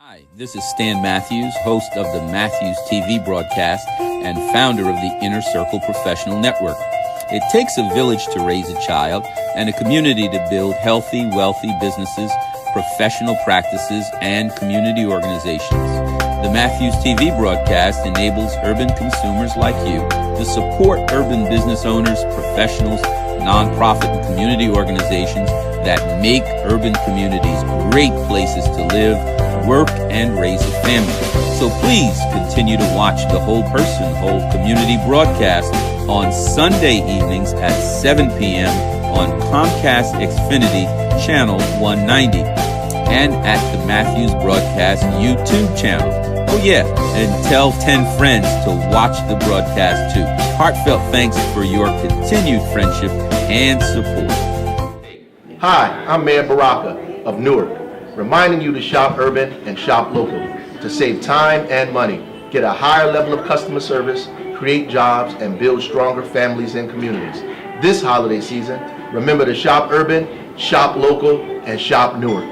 Hi, this is Stan Matthews, host of the Matthews TV broadcast and founder of the Inner Circle Professional Network. It takes a village to raise a child and a community to build healthy, wealthy businesses, professional practices, and community organizations. The Matthews TV broadcast enables urban consumers like you to support urban business owners, professionals, nonprofit and community organizations that make urban communities great places to live, work, and raise a family. So please continue to watch the Whole Person, Whole Community broadcast on Sunday evenings at 7 p.m. on Comcast Xfinity Channel 190 and at the Matthews Broadcast YouTube channel. Oh yeah, and tell 10 friends to watch the broadcast too. Heartfelt thanks for your continued friendship and support. Hi, I'm Mayor Baraka of Newark, reminding you to shop urban and shop local to save time and money, get a higher level of customer service, create jobs, and build stronger families and communities. This holiday season, remember to shop urban, shop local, and shop Newark.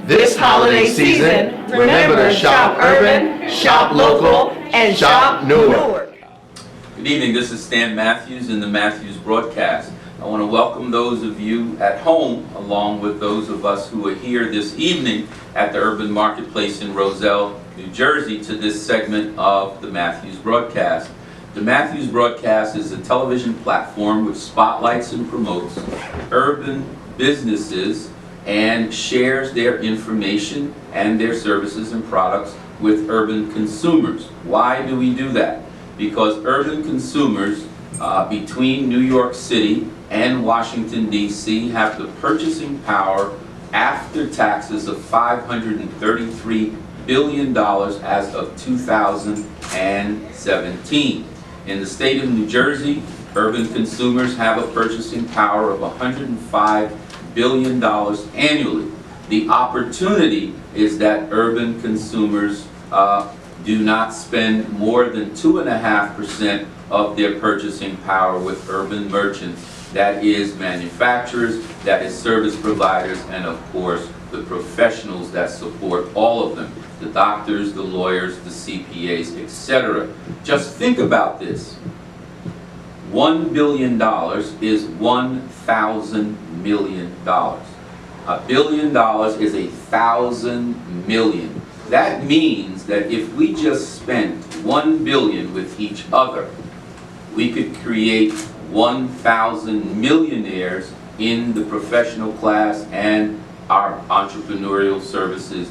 This holiday season, remember to shop urban, shop local, and shop Newark. Good evening, this is Stan Matthews in the Matthews broadcast. I want to welcome those of you at home, along with those of us who are here this evening at the Urban Marketplace in Roselle, New Jersey, to this segment of the Matthews broadcast. The Matthews broadcast is a television platform which spotlights and promotes urban businesses and shares their information and their services and products with urban consumers. Why do we do that? Because urban consumers between New York City and Washington, D.C. have the purchasing power after taxes of $533 billion as of 2017. In the state of New Jersey, urban consumers have a purchasing power of $105 billion annually. The opportunity is that urban consumers do not spend more than 2.5% of their purchasing power with urban merchants. That is manufacturers, that is service providers, and of course the professionals that support all of them, the doctors, the lawyers, the CPAs, etc. Just think about this. $1 billion is 1,000 million dollars. $1 billion is 1,000 million. That means that if we just spent 1 billion with each other, we could create 1,000 millionaires in the professional class and our entrepreneurial services,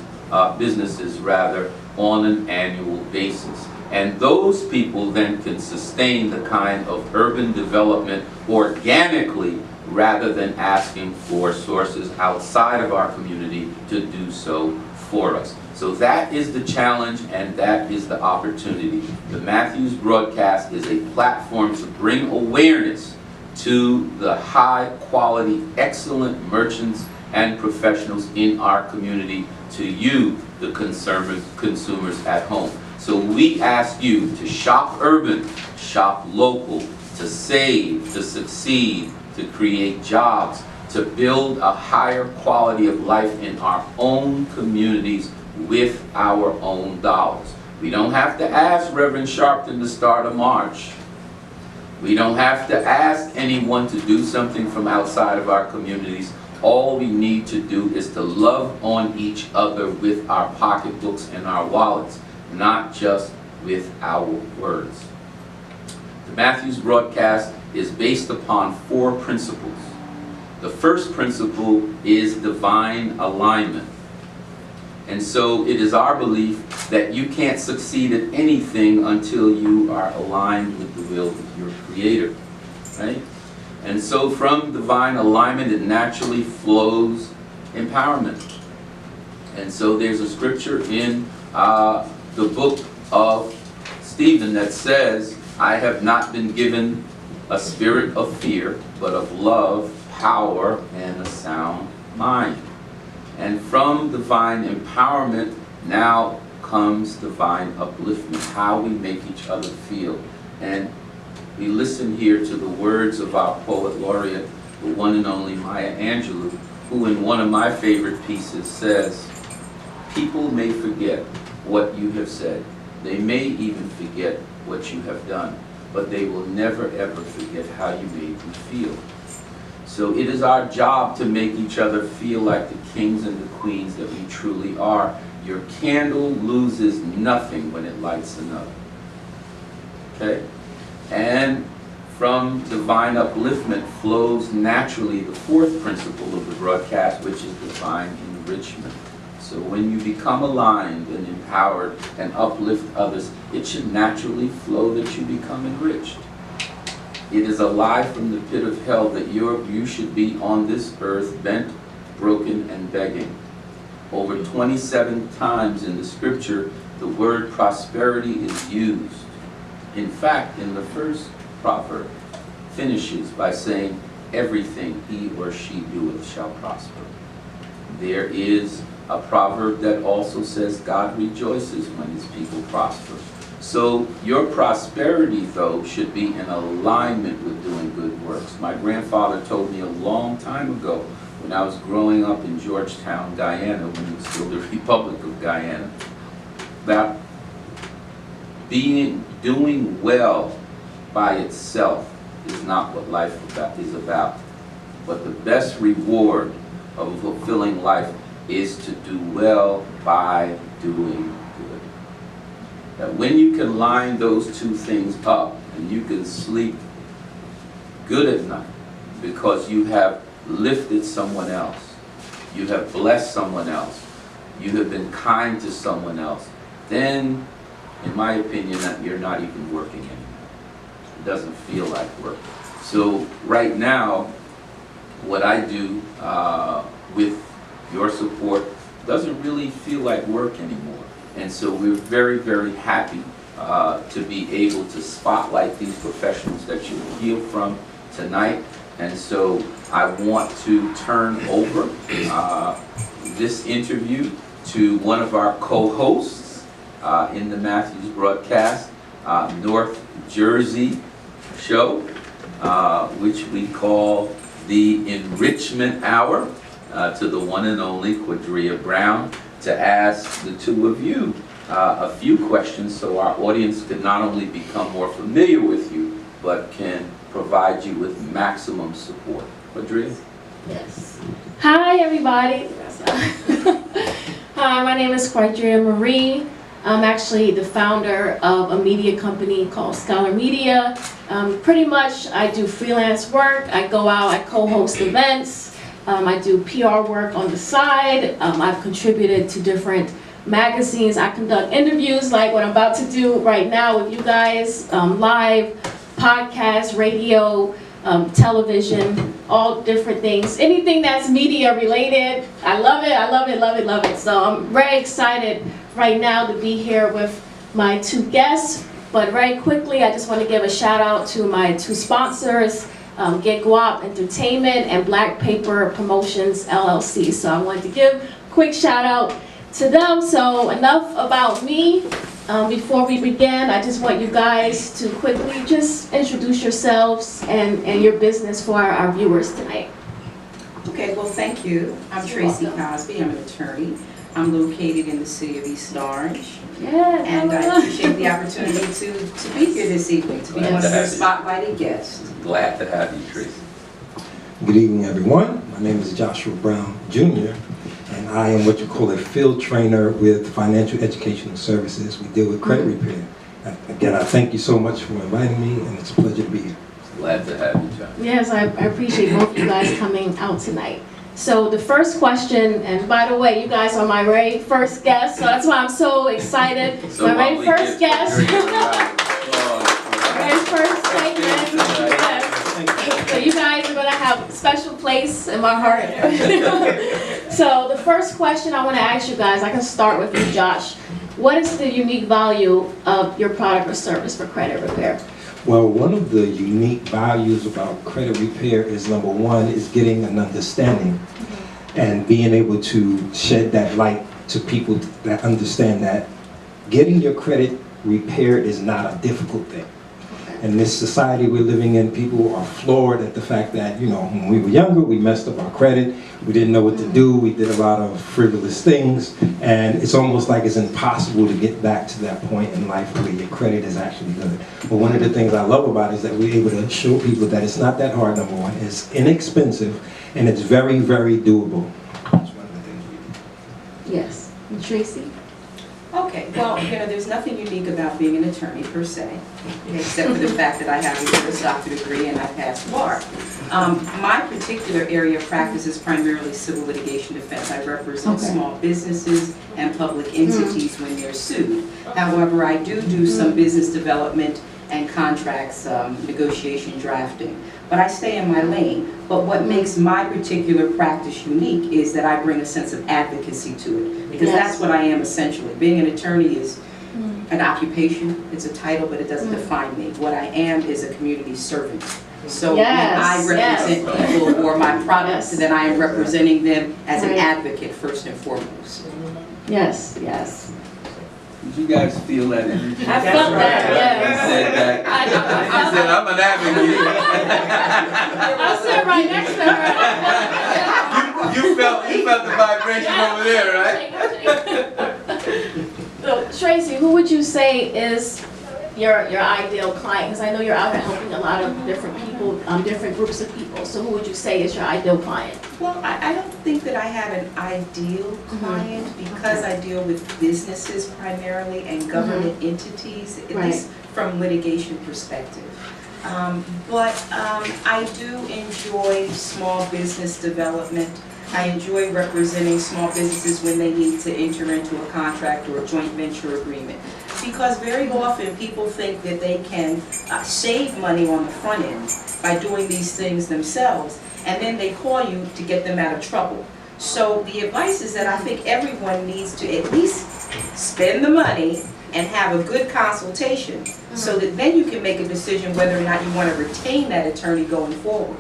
businesses rather, on an annual basis. And those people then can sustain the kind of urban development organically rather than asking for sources outside of our community to do so for us. So that is the challenge and that is the opportunity. The Matthews broadcast is a platform to bring awareness to the high quality, excellent merchants and professionals in our community, to you, the consumers at home. So we ask you to shop urban, shop local, to save, to succeed, to create jobs, to build a higher quality of life in our own communities with our own dollars. We don't have to ask Reverend Sharpton to start a march. We don't have to ask anyone to do something from outside of our communities. All we need to do is to love on each other with our pocketbooks and our wallets, not just with our words. The Matthews broadcast is based upon 4 principles. The first principle is divine alignment. And so it is our belief that you can't succeed at anything until you are aligned with the will of your Creator, right? And so from divine alignment, it naturally flows empowerment. And so there's a scripture in the book of Stephen that says, I have not been given a spirit of fear, but of love, power, and a sound mind. And from divine empowerment now comes divine upliftment, how we make each other feel. And we listen here to the words of our poet laureate, the one and only Maya Angelou, who in one of my favorite pieces says, People may forget what you have said. They may even forget what you have done, but they will never ever forget how you made them feel. So it is our job to make each other feel like the kings and the queens that we truly are. Your candle loses nothing when it lights another. Okay? And from divine upliftment flows naturally the fourth principle of the broadcast, which is divine enrichment. So when you become aligned and empowered and uplift others, it should naturally flow that you become enriched. It is a lie from the pit of hell that you should be on this earth bent, broken, and begging. Over 27 times in the scripture, the word prosperity is used. In fact, in the first proverb, finishes by saying, everything he or she doeth shall prosper. There is a proverb that also says God rejoices when his people prosper. So your prosperity, though, should be in alignment with doing good works. My grandfather told me a long time ago, when I was growing up in Georgetown, Guyana, when it was still the Republic of Guyana, that doing well by itself is not what life is about. But the best reward of a fulfilling life is to do well by doing good. That when you can line those two things up, and you can sleep good at night because you have lifted someone else, you have blessed someone else, you have been kind to someone else, then, in my opinion, that you're not even working anymore. It doesn't feel like work. So right now, what I do with your support doesn't really feel like work anymore. And so we're very, very happy to be able to spotlight these professionals that you hear from tonight. And so I want to turn over this interview to one of our co-hosts in the Matthews broadcast, North Jersey show, which we call the Enrichment Hour, to the one and only Quadria Brown, to ask the two of you a few questions so our audience can not only become more familiar with you, but can provide you with maximum support. Quadria? Yes. Hi, everybody. Hi, my name is Quadria Marie. I'm actually the founder of a media company called Scholar Media. Pretty much, I do freelance work. I go out, I co-host events. I do PR work on the side. I've contributed to different magazines. I conduct interviews like what I'm about to do right now with you guys, live, podcast, radio, television, all different things. Anything that's media related, I love it, I love it, love it, love it. So I'm very excited right now to be here with my two guests. But very quickly, I just want to give a shout out to my two sponsors, Get Guap Entertainment and Black Paper Promotions LLC. So I wanted to give a quick shout out to them. So enough about me. Before we begin, I just want you guys to quickly just introduce yourselves and your business for our viewers tonight. Okay, well, thank you. I'm Tracy Cosby. I'm an attorney. I'm located in the city of East Orange. Yes, And I appreciate the opportunity to be here this evening, to be one of your spotlighted guests. Glad to have you, Tracy. Good evening, everyone. My name is Joshua Brown, Jr., and I am what you call a field trainer with Financial Educational Services. We deal with credit repair. Again, I thank you so much for inviting me, and it's a pleasure to be here. Glad to have you, John. Yes, I appreciate both of you guys coming out tonight. So the first question, and by the way, you guys are my very first guest, so that's why I'm so excited. So my very first guest. Very first segment. Yes. So you guys are going to have a special place in my heart. So the first question I want to ask you guys, I can start with you, Josh. What is the unique value of your product or service for credit repair? Well, one of the unique values about credit repair is, number one, is getting an understanding and being able to shed that light to people that understand that getting your credit repaired is not a difficult thing. in this society we're living in, people are floored at the fact that, you know, when we were younger, we messed up our credit, we didn't know what to do, we did a lot of frivolous things, and it's almost like it's impossible to get back to that point in life where your credit is actually good. But one of the things I love about it is that we're able to show people that it's not that hard, number one, it's inexpensive, and it's very, very doable. That's one of the things we do. Yes. And Tracy? Okay, well, you know, there's nothing unique about being an attorney per se, except for the fact that I have a Juris Doctor degree and I passed bar. My particular area of practice is primarily civil litigation defense. I represent small businesses and public entities when they're sued. However, I do some business development and contracts, negotiation, drafting. But I stay in my lane. But what makes my particular practice unique is that I bring a sense of advocacy to it. Because that's what I am essentially. Being an attorney is an occupation, it's a title, but it doesn't define me. What I am is a community servant. So when I represent people or my products, then I am representing them as an advocate first and foremost. Yes, yes. Did you guys feel that energy? I felt that, yes. You said that. I said, I'm an advocate. I'll sit right next to her. You felt the vibration over there, right? So, Tracy, who would you say is your ideal client? Because I know you're out here helping a lot of different people, different groups of people. So who would you say is your ideal client? Well, I don't think that I have an ideal client because I deal with businesses primarily and government entities, at least from litigation perspective. But I do enjoy small business development. I enjoy representing small businesses when they need to enter into a contract or a joint venture agreement. Because very often people think that they can save money on the front end by doing these things themselves, and then they call you to get them out of trouble. So the advice is that I think everyone needs to at least spend the money and have a good consultation so that then you can make a decision whether or not you want to retain that attorney going forward.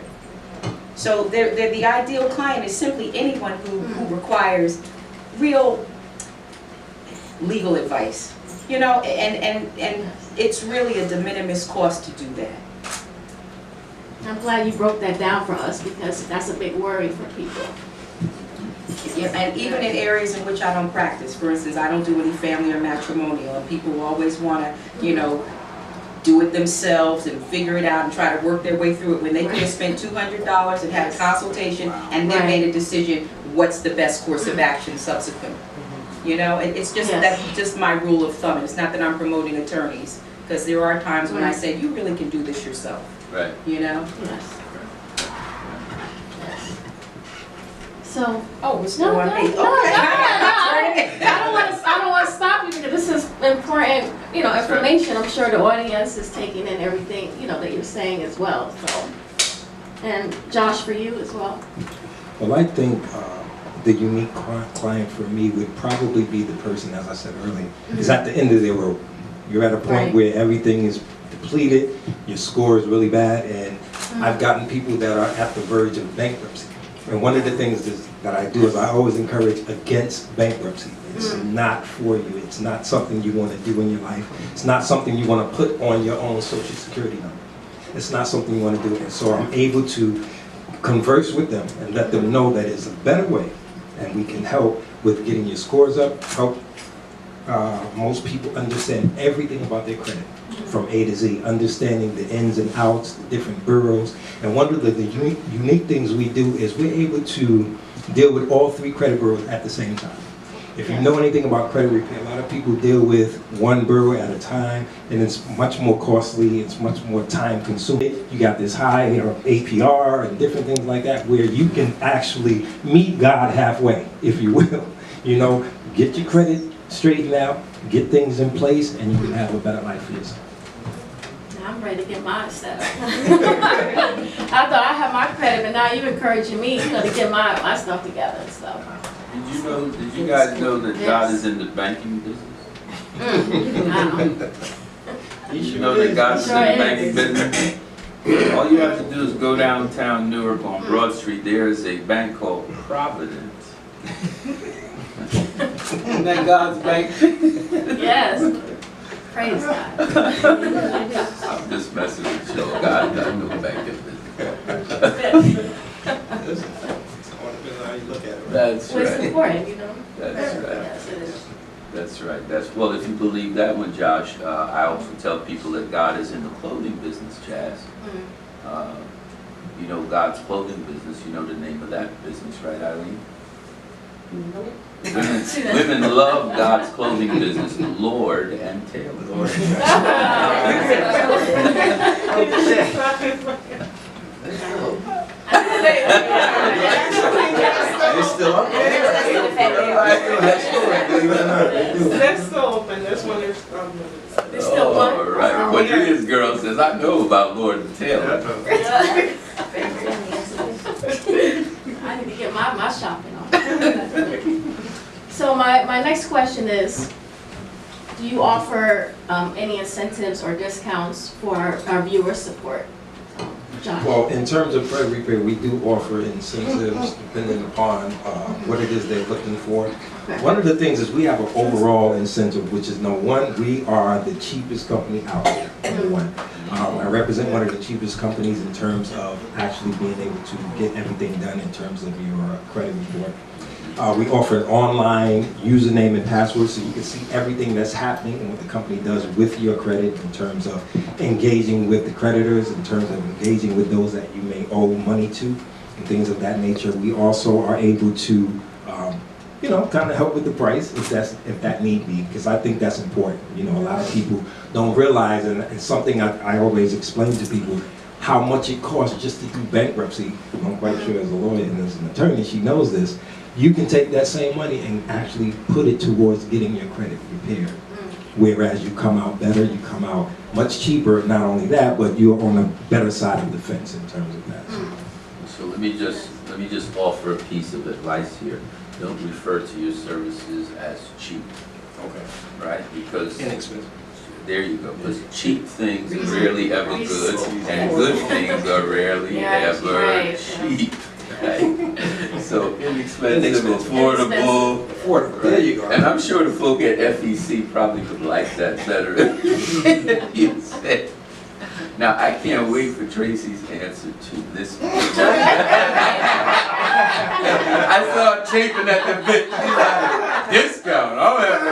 So the ideal client is simply anyone who requires real legal advice. You know, and it's really a de minimis cost to do that. I'm glad you broke that down for us because that's a big worry for people. Yeah, and even in areas in which I don't practice, for instance, I don't do any family or matrimonial, and people always want to, you know, do it themselves and figure it out and try to work their way through it when they could have spent $200 and had a consultation and then made a decision what's the best course of action subsequent. You know, it's just that's just my rule of thumb. It's not that I'm promoting attorneys, because there are times when I say you really can do this yourself. Right. You know. Yes. So. Oh, it's still on me. Okay. I don't want to stop you because this is important, you know, information. I'm sure the audience is taking in everything, you know, that you're saying as well. So, and Josh, for you as well. Well, I think the unique client for me would probably be the person, as I said earlier, is at the end of their rope. You're at a point where everything is depleted, your score is really bad, and I've gotten people that are at the verge of bankruptcy. And one of the things that I do is I always encourage against bankruptcy. It's not for you. It's not something you want to do in your life. It's not something you want to put on your own Social Security number. It's not something you want to do. And so I'm able to converse with them and let them know that it's a better way, and we can help with getting your scores up, help most people understand everything about their credit from A to Z, understanding the ins and outs, the different bureaus. And one of the unique things we do is we're able to deal with all three credit bureaus at the same time. If you know anything about credit repair, a lot of people deal with one bureau at a time, and it's much more costly, it's much more time consuming. You got this high, you know, APR and different things like that, where you can actually meet God halfway, if you will. You know, get your credit straightened out, get things in place, and you can have a better life for yourself. I'm ready to get mine set up. I thought I had my credit, but now you're encouraging me, you know, to get my stuff together and stuff. Did you guys know that God is in the banking business? You should know that God is in the banking business. All you have to do is go downtown Newark on Broad Street. There is a bank called Providence. Isn't that God's bank? Yes. Praise God. I'm just messing with you. God doesn't go back in business. How you look at it. That's Well, it's right. important, you know? That's right. Yes, it is. That's right. Well, if you believe that one, Josh, I also tell people that God is in the clothing business, Jazz. You know God's clothing business. You know the name of that business, right, Eileen? Women love God's clothing business, Lord and Taylor. It's still up there. They're still open, that's when they're There's still one. All right. Quadrilla's girl says, I know about Lord and Taylor. I need to get my shopping on. So my next question is, do you offer any incentives or discounts for our viewer support? Josh? Well, in terms of credit repair, we do offer incentives depending upon what it is they're looking for. Okay. One of the things is we have an overall incentive, which is number one, we are the cheapest company out there, number one. I represent one of the cheapest companies in terms of actually being able to get everything done in terms of your credit report. We offer an online username and password so you can see everything that's happening and what the company does with your credit in terms of engaging with the creditors, in terms of engaging with those that you may owe money to, and things of that nature. We also are able to, you know, kind of help with the price if that need be, because I think that's important. You know, a lot of people don't realize, and it's something I always explain to people, how much it costs just to do bankruptcy. I'm quite sure as a lawyer and as an attorney, she knows this. You can take that same money and actually put it towards getting your credit repaired. Whereas you come out better, you come out much cheaper, not only that, but you're on a better side of the fence in terms of that. So let me just offer a piece of advice here. Don't refer to your services as cheap, Okay. right? Because Inexpensive. there you go. Because cheap things are rarely ever good, and good things are rarely ever right. cheap. Right? So inexpensive, affordable. Affordable. There you go. And I'm sure the folk at FEC probably would like that better if you said. Now, I can't wait for Tracy's answer to this one. I saw her chafing at the bit. She's like, discount, I'll have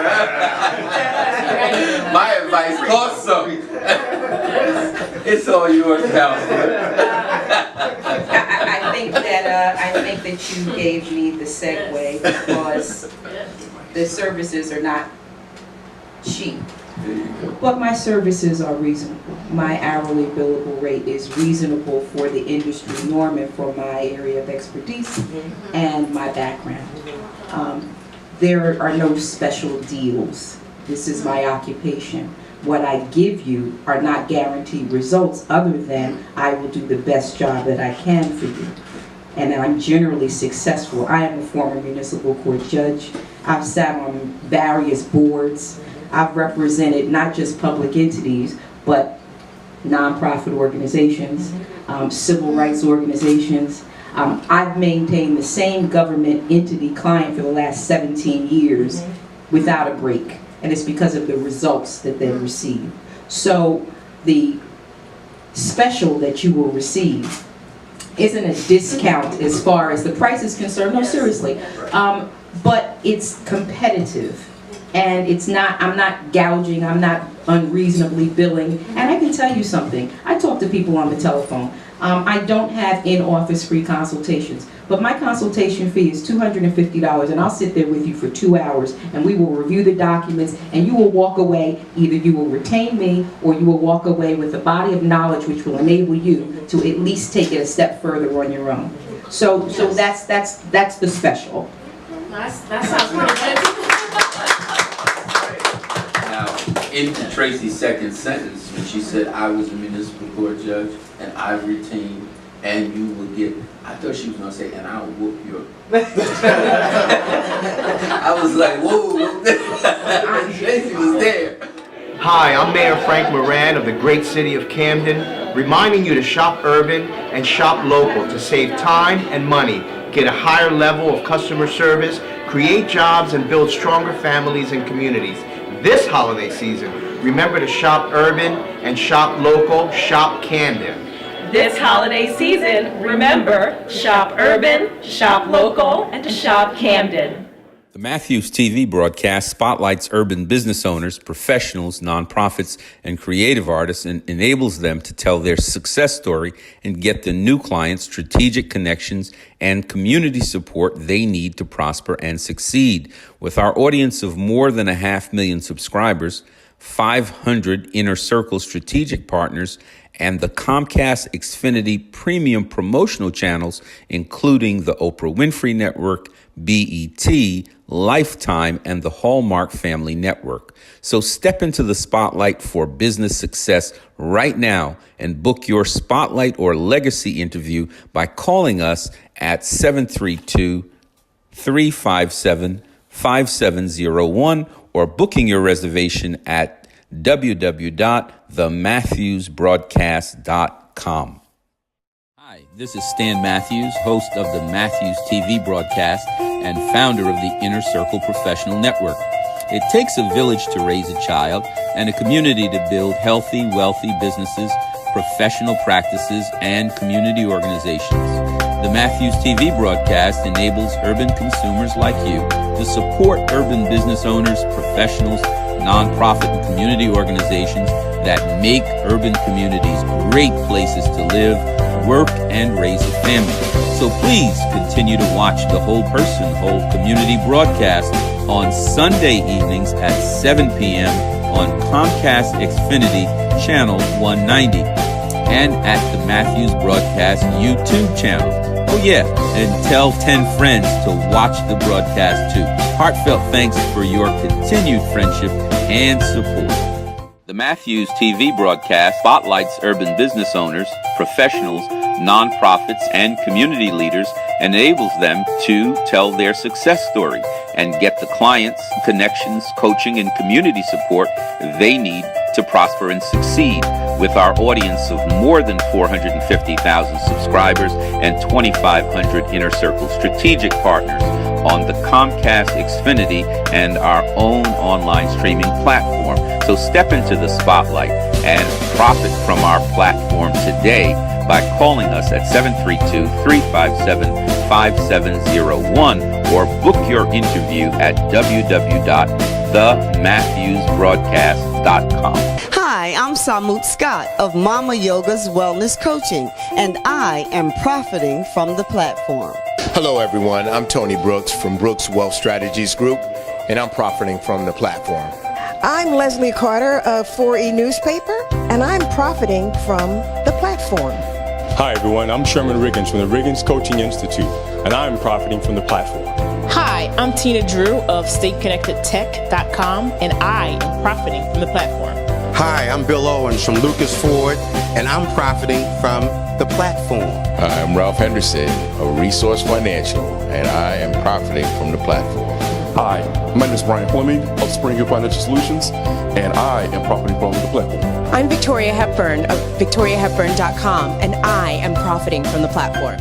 that. My advice costs something. It's all yours, counselor. I think that you gave me the segue because the services are not cheap. But my services are reasonable. My hourly billable rate is reasonable for the industry norm and for my area of expertise and my background. There are no special deals. This is my occupation. What I give you are not guaranteed results other than I will do the best job that I can for you. And I'm generally successful. I am a former municipal court judge. I've sat on various boards. I've represented not just public entities, but nonprofit organizations, civil rights organizations. I've maintained the same government entity client for the last 17 years without a break. And it's because of the results that they receive. So the special that you will receive isn't a discount as far as the price is concerned. No, seriously. But it's competitive. And it's not, I'm not gouging, I'm not unreasonably billing. And I can tell you something, I talk to people on the telephone. I don't have in-office free consultations, but my consultation fee is $250, and I'll sit there with you for 2 hours, and we will review the documents, and you will walk away, either you will retain me, or you will walk away with a body of knowledge which will enable you to at least take it a step further on your own. So that's the special. That sounds pretty good. Now, into Tracy's second sentence, when she said, I was a municipal court judge, and I retained, and you will get, I thought she was going to say, and I'll whoop your... I was like, whoa, Tracy was there. Hi, I'm Mayor Frank Moran of the great city of Camden, reminding you to shop urban and shop local to save time and money, get a higher level of customer service, create jobs, and build stronger families and communities. This holiday season, Remember to shop urban and shop local, shop Camden. This holiday season, remember, shop urban, shop local, and shop Camden. The Matthews TV broadcast spotlights urban business owners, professionals, nonprofits, and creative artists and enables them to tell their success story and get the new clients, strategic connections, and community support they need to prosper and succeed. With our audience of more than 500,000 subscribers, 500 Inner Circle strategic partners, and the Comcast Xfinity premium promotional channels, including the Oprah Winfrey Network, BET, Lifetime, and the Hallmark Family Network. So step into the spotlight for business success right now and book your spotlight or legacy interview by calling us at 732-357-5701 or booking your reservation at www.thematthewsbroadcast.com. Hi, this is Stan Matthews, host of the Matthews TV broadcast and founder of the Inner Circle Professional Network. It takes a village to raise a child and a community to build healthy, wealthy businesses, professional practices, and community organizations. The Matthews TV broadcast enables urban consumers like you to support urban business owners, professionals, nonprofit and community organizations that make urban communities great places to live, work, and raise a family. So please continue to watch the Whole Person, Whole Community broadcast on Sunday evenings at 7 p.m. on Comcast Xfinity Channel 190 and at the Matthews Broadcast YouTube channel. Oh yeah, and tell 10 friends to watch the broadcast too. Heartfelt thanks for your continued friendship and support. The Matthews TV broadcast spotlights urban business owners, professionals, nonprofits, and community leaders and enables them to tell their success story and get the clients, connections, coaching, and community support they need to prosper and succeed. With our audience of more than 450,000 subscribers and 2,500 Inner Circle strategic partners on the Comcast Xfinity and our own online streaming platform. So step into the spotlight and profit from our platform today by calling us at 732-357-5701 or book your interview at www.thematthewsbroadcast.com. Hi, I'm Samut Scott of Mama Yoga's Wellness Coaching, and I am profiting from the platform. Hello everyone, I'm Tony Brooks from Brooks Wealth Strategies Group, and I'm profiting from the platform. I'm Leslie Carter of 4E Newspaper, and I'm profiting from the platform. Hi everyone, I'm Sherman Riggins from the Riggins Coaching Institute, and I'm profiting from the platform. Hi, I'm Tina Drew of StateConnectedTech.com, and I am profiting from the platform. Hi, I'm Bill Owens from Lucas Ford, and I'm profiting from the platform. Hi, I'm Ralph Henderson of Resource Financial, and I am profiting from the platform. Hi, my name is Brian Fleming of Spring Hill Financial Solutions, and I am profiting from the platform. I'm Victoria Hepburn of VictoriaHepburn.com, and I am profiting from the platform.